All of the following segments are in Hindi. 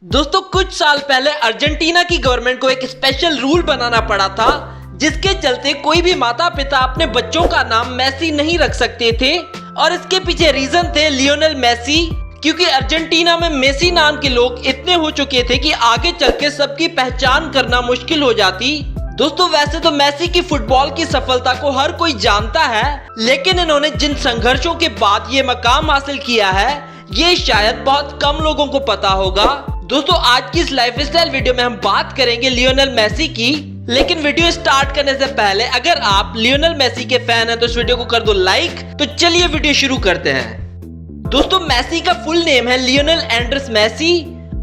दोस्तों कुछ साल पहले अर्जेंटीना की गवर्नमेंट को एक स्पेशल रूल बनाना पड़ा था, जिसके चलते कोई भी माता पिता अपने बच्चों का नाम मेसी नहीं रख सकते थे। और इसके पीछे रीजन थे लियोनेल मेसी, क्योंकि अर्जेंटीना में मेसी नाम के लोग इतने हो चुके थे कि आगे चल के सबकी पहचान करना मुश्किल हो जाती। दोस्तों वैसे तो मेसी की फुटबॉल की सफलता को हर कोई जानता है, लेकिन इन्होंने जिन संघर्षों के बाद ये मकाम हासिल किया है ये शायद बहुत कम लोगों को पता होगा। दोस्तों आज की इस लाइफस्टाइल वीडियो में हम बात करेंगे लियोनेल मेसी की। लेकिन वीडियो स्टार्ट करने से पहले अगर आप लियोनेल मेसी के फैन हैं तो इस वीडियो को कर दो लाइक। तो चलिए वीडियो शुरू करते हैं। दोस्तों मेसी का फुल नेम है लियोनेल एंड्रेस मेसी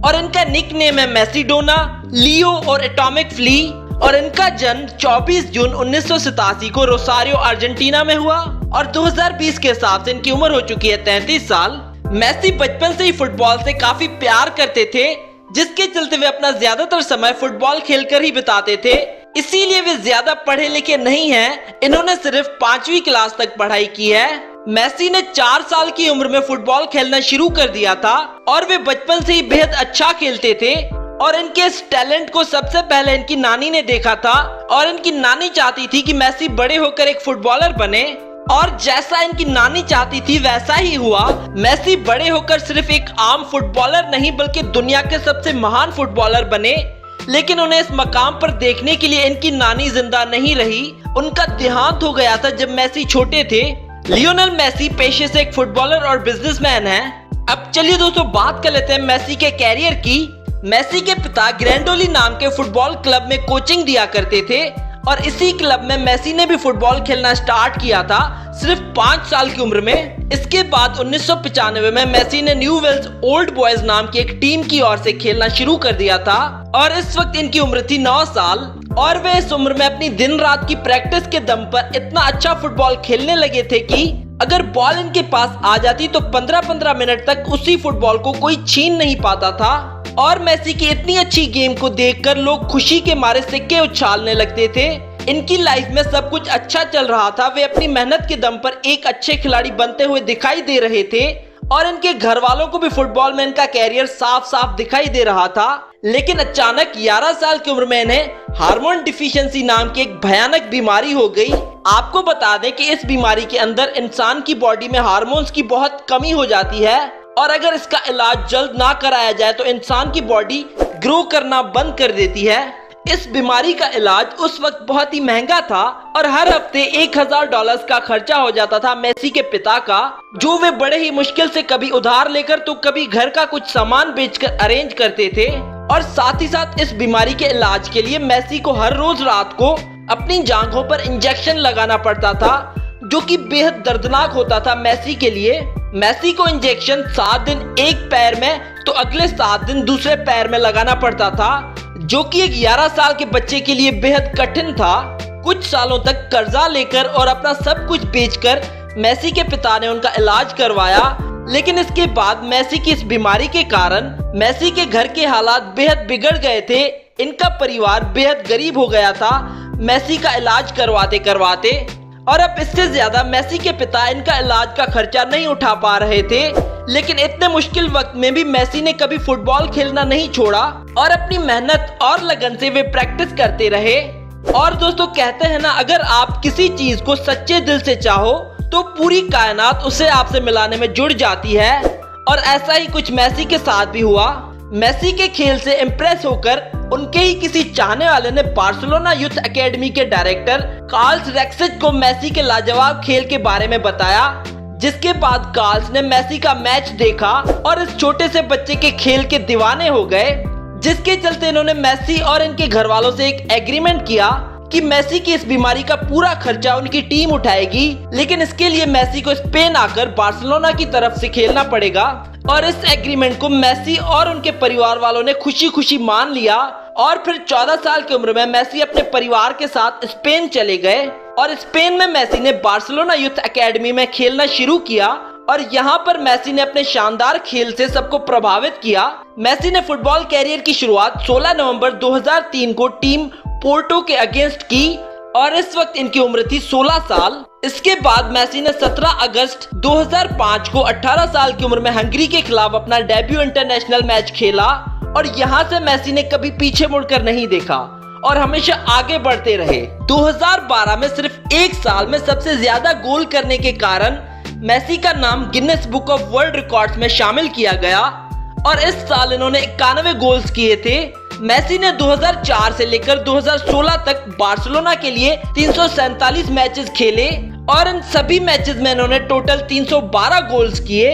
और इनका निक नेम है मेसीडोना, लियो और एटॉमिक फ्ली। और इनका जन्म 24 जून 1987 को रोसारियो अर्जेंटीना में हुआ और 2020 के हिसाब से इनकी उम्र हो चुकी है 33 साल। मेसी बचपन से ही फुटबॉल से काफी प्यार करते थे, जिसके चलते वे अपना ज्यादातर समय फुटबॉल खेलकर ही बिताते थे। इसीलिए वे ज्यादा पढ़े लिखे नहीं हैं। इन्होंने सिर्फ 5वीं क्लास तक पढ़ाई की है। मेसी ने 4 साल की उम्र में फुटबॉल खेलना शुरू कर दिया था और वे बचपन से ही बेहद अच्छा खेलते थे। और इनके इस टैलेंट को सबसे पहले इनकी नानी ने देखा था और इनकी नानी चाहती थी कि मेसी बड़े होकर एक फुटबॉलर बने। और जैसा इनकी नानी चाहती थी वैसा ही हुआ। मेसी बड़े होकर सिर्फ एक आम फुटबॉलर नहीं बल्कि दुनिया के सबसे महान फुटबॉलर बने। लेकिन उन्हें इस मकाम पर देखने के लिए इनकी नानी जिंदा नहीं रही। उनका देहांत हो गया था जब मेसी छोटे थे। लियोनेल मेसी पेशे से एक फुटबॉलर और बिजनेसमैन है। अब चलिए दोस्तों बात कर लेते हैं मेसी के कैरियर की। मेसी के पिता ग्रैंडोली नाम के फुटबॉल क्लब में कोचिंग दिया करते थे और इसी क्लब में मेसी ने भी फुटबॉल खेलना स्टार्ट किया था सिर्फ 5 साल की उम्र में। इसके बाद 1995 में मेसी ने न्यू वेल्स ओल्ड बॉयज नाम की एक टीम की ओर से खेलना शुरू कर दिया था और इस वक्त इनकी उम्र थी 9 साल। और वे इस उम्र में अपनी दिन रात की प्रैक्टिस के दम पर इतना अच्छा फुटबॉल खेलने लगे थे कि अगर बॉल इनके पास आ जाती तो 15-15 मिनट तक उसी फुटबॉल को कोई छीन नहीं पाता था। और मेसी की इतनी अच्छी गेम को देखकर लोग खुशी के मारे सिक्के उछालने लगते थे। इनकी लाइफ में सब कुछ अच्छा चल रहा था। वे अपनी मेहनत के दम पर एक अच्छे खिलाड़ी बनते हुए दिखाई दे रहे थे और इनके घर वालों को भी फुटबॉल में इनका कैरियर साफ साफ दिखाई दे रहा था। लेकिन अचानक 11 साल की उम्र में इन्हें हार्मोन डिफिशियंसी नाम की एक भयानक बीमारी हो गई। आपको बता दें कि इस बीमारी के अंदर इंसान की बॉडी में हार्मोन्स की बहुत कमी हो जाती है और अगर इसका इलाज जल्द ना कराया जाए तो इंसान की बॉडी ग्रो करना बंद कर देती है। इस बीमारी का इलाज उस वक्त बहुत ही महंगा था और हर हफ्ते $1000 का खर्चा हो जाता था मेसी के पिता का, जो वे बड़े ही मुश्किल से कभी उधार लेकर तो कभी घर का कुछ सामान बेचकर अरेंज करते थे। और साथ ही साथ इस बीमारी के इलाज के लिए मेसी को हर रोज रात को अपनी जांघों पर इंजेक्शन लगाना पड़ता था, जो कि बेहद दर्दनाक होता था मेसी के लिए। मेसी को इंजेक्शन 7 दिन एक पैर में तो अगले 7 दिन दूसरे पैर में लगाना पड़ता था, जो कि एक 11 साल के बच्चे के लिए बेहद कठिन था। कुछ सालों तक कर्जा लेकर और अपना सब कुछ बेचकर मेसी के पिता ने उनका इलाज करवाया। लेकिन इसके बाद मेसी की इस बीमारी के कारण मेसी के घर के हालात बेहद बिगड़ गए थे। इनका परिवार बेहद गरीब हो गया था मेसी का इलाज करवाते करवाते। और अब इससे ज्यादा मेसी के पिता इनका इलाज का खर्चा नहीं उठा पा रहे थे। लेकिन इतने मुश्किल वक्त में भी मेसी ने कभी फुटबॉल खेलना नहीं छोड़ा और अपनी मेहनत और लगन से वे प्रैक्टिस करते रहे। और दोस्तों कहते हैं ना, अगर आप किसी चीज को सच्चे दिल से चाहो तो पूरी कायनात उसे आपसे मिलाने में जुड़ जाती है। और ऐसा ही कुछ मेसी के साथ भी हुआ। मेसी के खेल से इम्प्रेस होकर उनके ही किसी चाहने वाले ने बार्सिलोना यूथ एकेडमी के डायरेक्टर कार्ल्स रेक्सिच को मेसी के लाजवाब खेल के बारे में बताया, जिसके बाद कार्ल्स ने मेसी का मैच देखा और इस छोटे से बच्चे के खेल के दीवाने हो गए। जिसके चलते इन्होंने मेसी और इनके घर वालों से एक एग्रीमेंट किया कि मेसी की इस बीमारी का पूरा खर्चा उनकी टीम उठाएगी। लेकिन इसके लिए मेसी को स्पेन आकर बार्सिलोना की तरफ से खेलना पड़ेगा। और इस एग्रीमेंट को मेसी और उनके परिवार वालों ने खुशी खुशी मान लिया। और फिर 14 साल की उम्र में मेसी अपने परिवार के साथ स्पेन चले गए और स्पेन में मेसी ने बार्सिलोना यूथ एकेडमी में खेलना शुरू किया। और यहाँ पर मेसी ने अपने शानदार खेल से सबको प्रभावित किया। मेसी ने फुटबॉल कैरियर की शुरुआत 16 नवंबर 2003 को टीम पोर्टो के अगेंस्ट की और इस वक्त इनकी उम्र थी 16 साल। इसके बाद मेसी ने 17 अगस्त 2005 को 18 साल की उम्र में हंगरी के खिलाफ अपना डेब्यू इंटरनेशनल मैच खेला और यहाँ से मेसी ने कभी पीछे मुड़कर नहीं देखा और हमेशा आगे बढ़ते रहे। 2012 में सिर्फ एक साल में सबसे ज्यादा गोल करने के कारण मेसी का नाम Guinness book of world records में शामिल किया गया और इस साल इन्होंने 91 गोल्स किए थे। मेसी ने 2004 से लेकर 2016 तक बार्सिलोना के लिए 347 मैचेस खेले और इन सभी मैचेस में इन्होंने टोटल 312 गोल्स किए।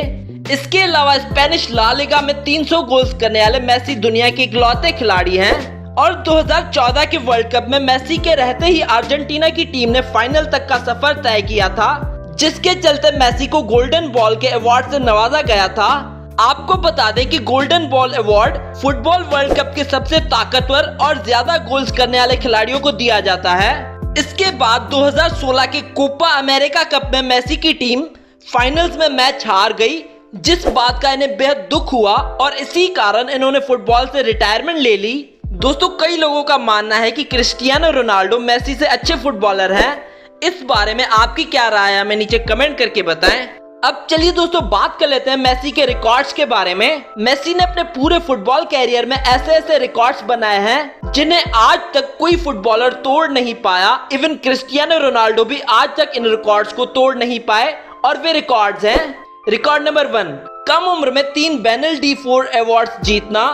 इसके अलावा स्पेनिश ला लीगा में 300 गोल्स करने वाले मेसी दुनिया के इकलौते खिलाड़ी हैं और 2014 के वर्ल्ड कप में मेसी के रहते ही अर्जेंटीना की टीम ने फाइनल तक का सफर तय किया था, जिसके चलते मेसी को गोल्डन बॉल के अवार्ड से नवाजा गया था। आपको बता दें कि golden ball award football world cup के सबसे ताकतवर और ज्यादा गोल्स करने वाले खिलाड़ियों को दिया जाता है। इसके बाद 2016 के कोपा अमेरिका कप में मेसी की टीम फाइनल्स में मैच हार गई, जिस बात का इन्हें बेहद दुख हुआ और इसी कारण इन्होंने फुटबॉल से रिटायरमेंट ले ली। दोस्तों, कई लोगों का मानना है कि क्रिस्टियानो रोनाल्डो मेसी से अच्छे फुटबॉलर हैं। इस बारे में आपकी क्या राय है, हमें नीचे कमेंट करके बताएं। अब चलिए दोस्तों बात कर लेते हैं मेसी के रिकॉर्ड्स के बारे में। मेसी ने अपने पूरे फुटबॉल कैरियर में ऐसे ऐसे रिकॉर्ड्स बनाए हैं जिन्हें आज तक कोई फुटबॉलर तोड़ नहीं पाया। इवन क्रिस्टियानो रोनाल्डो भी आज तक इन रिकॉर्ड्स को तोड़ नहीं पाए और वे रिकॉर्ड्स हैं। रिकॉर्ड नंबर 1, कम उम्र में 3 बैनल डी 4 अवार्ड्स जीतना,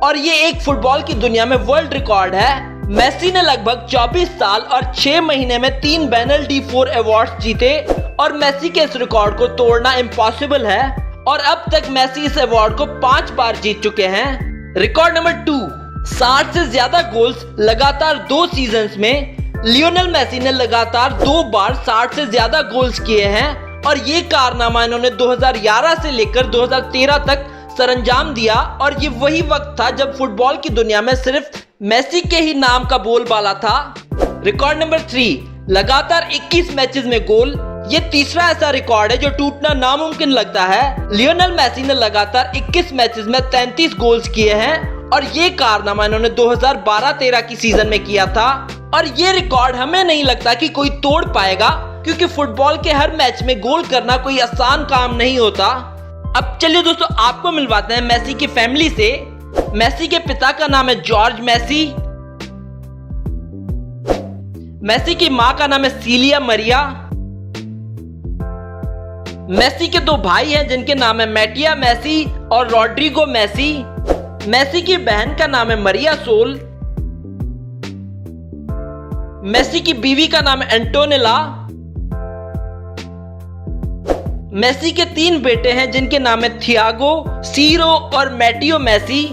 और ये एक फुटबॉल की दुनिया में वर्ल्ड रिकॉर्ड है। मेसी ने लगभग 24 साल और 6 महीने में 3 बैनल डी 4 अवार्ड्स जीते और मेसी के इस रिकॉर्ड को तोड़ना इम्पॉसिबल है और अब तक मेसी इस अवार्ड को 5 बार जीत चुके हैं। रिकॉर्ड नंबर 2, 60 से ज्यादा गोल्स लगातार 2 सीजन्स में। लियोनेल मेसी ने लगातार 2 बार 60 से ज्यादा गोल्स किए हैं और ये कारनामा इन्होंने 2011 से लेकर 2013 तक सरंजाम दिया और ये वही वक्त था जब फुटबॉल की दुनिया में सिर्फ मेसी के ही नाम का बोलबाला था। रिकॉर्ड नंबर 3, लगातार 21 मैचेस में गोल। ये तीसरा ऐसा रिकॉर्ड है जो टूटना नामुमकिन लगता है। लियोनेल मेसी ने लगातार 21 मैचेस में 33 गोल्स किए हैं और ये कारनामा इन्होंने 2012-13 की सीजन में किया था और ये रिकॉर्ड हमें नहीं लगता कि कोई तोड़ पाएगा, क्योंकि फुटबॉल के हर मैच में गोल करना कोई आसान काम नहीं होता। अब चलिए दोस्तों आपको मिलवाते हैं मेसी की फैमिली से। मेसी के पिता का नाम है जॉर्ज मेसी। मेसी की मां का नाम है सीलिया मरिया। मेसी के 2 भाई हैं जिनके नाम है मैटिया मेसी और रॉड्रिगो मेसी। मेसी की बहन का नाम है मरिया सोल। मेसी की बीवी का नाम है एंटोनेला। मेसी के 3 बेटे हैं जिनके नाम है थियागो, सीरो और मैटियो मेसी।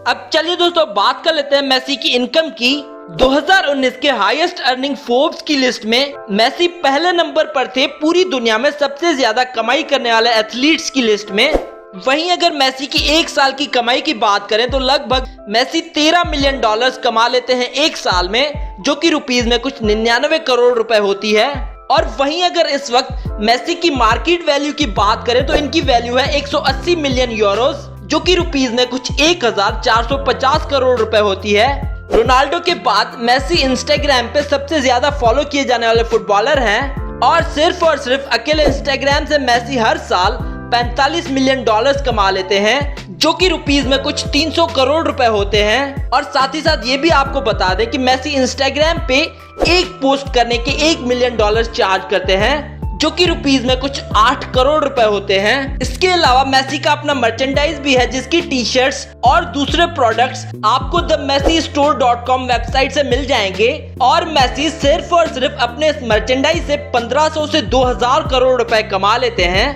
अब चलिए दोस्तों बात कर लेते हैं मेसी की इनकम की। 2019 के हाईएस्ट अर्निंग फोर्ब्स की लिस्ट में मेसी पहले नंबर पर थे पूरी दुनिया में सबसे ज्यादा कमाई करने वाले एथलीट्स की लिस्ट में। वहीं अगर मेसी की एक साल की कमाई की बात करें तो लगभग मेसी $13 मिलियन कमा लेते हैं एक साल में, जो कि रुपीज में कुछ 99 करोड़ रुपए होती है। और वहीं अगर इस वक्त मेसी की मार्केट वैल्यू की बात करें तो इनकी वैल्यू है 180 मिलियन यूरोस, जो कि रुपीज में कुछ 1450 करोड़ रुपए होती है। रोनाल्डो के बाद मेसी इंस्टाग्राम पे सबसे ज्यादा फॉलो किए जाने वाले फुटबॉलर हैं और सिर्फ अकेले इंस्टाग्राम से मेसी हर साल $45 मिलियन कमा लेते हैं, जो कि रुपीज में कुछ 300 करोड़ रुपए होते हैं। और साथ ही साथ ये भी आपको बता दें कि मेसी इंस्टाग्राम पे एक पोस्ट करने के $1 मिलियन चार्ज करते हैं, जो कि रुपीज में कुछ 8 करोड़ रुपए होते हैं। इसके अलावा मेसी का अपना मर्चेंडाइज भी है, जिसकी टी शर्ट्स और दूसरे प्रोडक्ट्स आपको themessystore.com वेबसाइट से मिल जाएंगे और मेसी सिर्फ और सिर्फ अपने इस मर्चेंडाइज से 1500 से 2000 करोड़ रुपए कमा लेते हैं।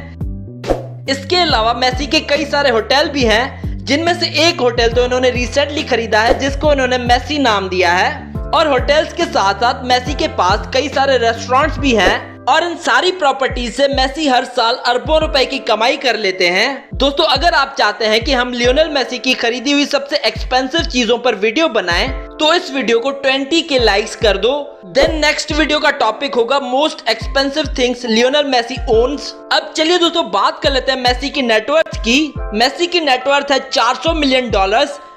इसके अलावा मेसी के कई सारे होटल भी हैं, जिनमें से एक होटल तो इन्होंने रिसेंटली खरीदा है जिसको इन्होंने मेसी नाम दिया है। और होटल्स के साथ साथ मेसी के पास कई सारे रेस्टोरेंट्स भी हैं और इन सारी प्रॉपर्टीज से मेसी हर साल अरबों रुपए की कमाई कर लेते हैं। दोस्तों अगर आप चाहते हैं कि हम लियोनेल मेसी की खरीदी हुई सबसे एक्सपेंसिव चीजों पर वीडियो बनाएं तो इस वीडियो को 20 के लाइक्स कर दो। देन नेक्स्ट वीडियो का टॉपिक होगा most expensive things Lionel Messi owns. अब चलिए दोस्तों बात कर लेते हैं मेसी की नेटवर्थ की। मेसी की नेटवर्थ है $400 मिलियन,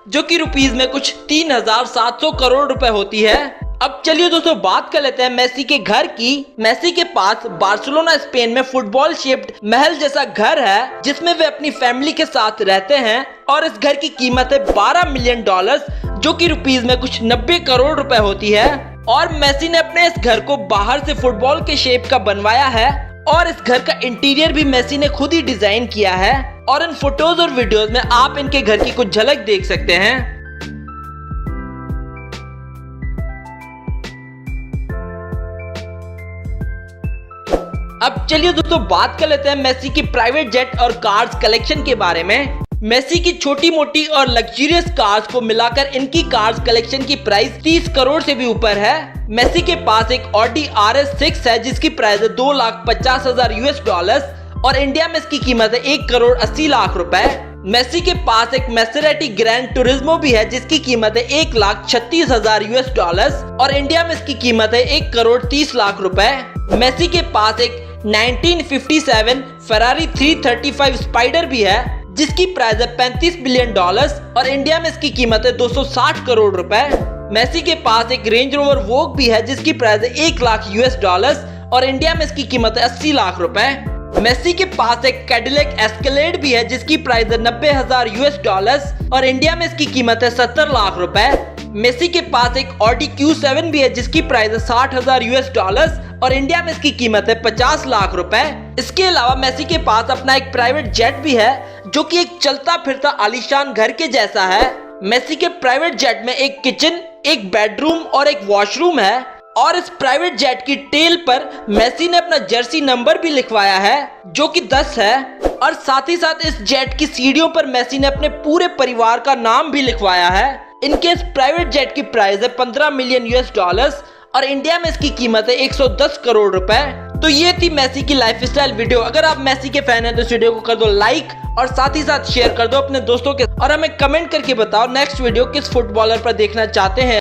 जो कि रुपीज में कुछ 3700 करोड़ रुपए होती है। अब चलिए दोस्तों बात कर लेते हैं मेसी के घर की। मेसी के पास बार्सिलोना स्पेन में फुटबॉल शेप्ड महल जैसा घर है जिसमें वे अपनी फैमिली के साथ रहते हैं और इस घर की कीमत है $12 मिलियन, जो कि रुपीस में कुछ 90 करोड़ रुपए होती है। और मेसी ने अपने इस घर को बाहर से फुटबॉल के शेप का बनवाया है और इस घर का इंटीरियर भी मेसी ने खुद ही डिजाइन किया है और इन फोटोज और वीडियोस में आप इनके घर की कुछ झलक देख सकते हैं। अब चलिए दोस्तों बात कर लेते हैं मेसी की प्राइवेट जेट और कार्स कलेक्शन के बारे में। मेसी की छोटी मोटी और लग्जरियस कार्स को मिलाकर इनकी कार्स कलेक्शन की प्राइस 30 करोड़ से भी ऊपर है। मेसी के पास एक ऑडी RS6 है जिसकी प्राइस है $2,50,000 और इंडिया में इसकी कीमत है 1,80,00,000 रुपए। मेसी के पास एक मैसेराटी ग्रैंड टूरिज्मो भी है जिसकी कीमत है $1,36,000 और इंडिया में इसकी कीमत है 1,30,00,000 रुपए। मेसी के पास एक 1957 फेरारी 335 स्पाइडर भी है जिसकी प्राइस है $35 मिलियन और इंडिया में इसकी कीमत है 260 करोड़ रुपए। मेसी के पास एक रेंज रोवर वोग भी है जिसकी प्राइस है $1,00,000 और इंडिया में इसकी कीमत है 80 लाख रुपए। मेसी के पास एक कैडिलैक एस्केलेड भी है जिसकी प्राइस है $90,000 और इंडिया में इसकी कीमत है 70 लाख रुपए। मेसी के पास एक ऑडी Q7 भी है जिसकी प्राइस है $60,000 और इंडिया में इसकी कीमत है 50 लाख रुपए। इसके अलावा मेसी के पास अपना एक प्राइवेट जेट भी है जो कि एक चलता फिरता आलीशान घर के जैसा है। मेसी के प्राइवेट जेट में एक किचन, एक बेडरूम और एक वॉशरूम है और इस प्राइवेट जेट की टेल पर मेसी ने अपना जर्सी नंबर भी लिखवाया है जो कि 10 है और साथ ही साथ इस जेट की सीढ़ियों पर मेसी ने अपने पूरे परिवार का नाम भी लिखवाया है। इनके इस प्राइवेट जेट की प्राइस है $15 मिलियन और इंडिया में इसकी कीमत है 110 करोड़ रुपए। तो ये थी मेसी की लाइफस्टाइल वीडियो। अगर आप मेसी के फैन हैं तो इस वीडियो को कर दो लाइक और साथ ही साथ शेयर कर दो अपने दोस्तों के और हमें कमेंट करके बताओ नेक्स्ट वीडियो किस फुटबॉलर पर देखना चाहते हैं।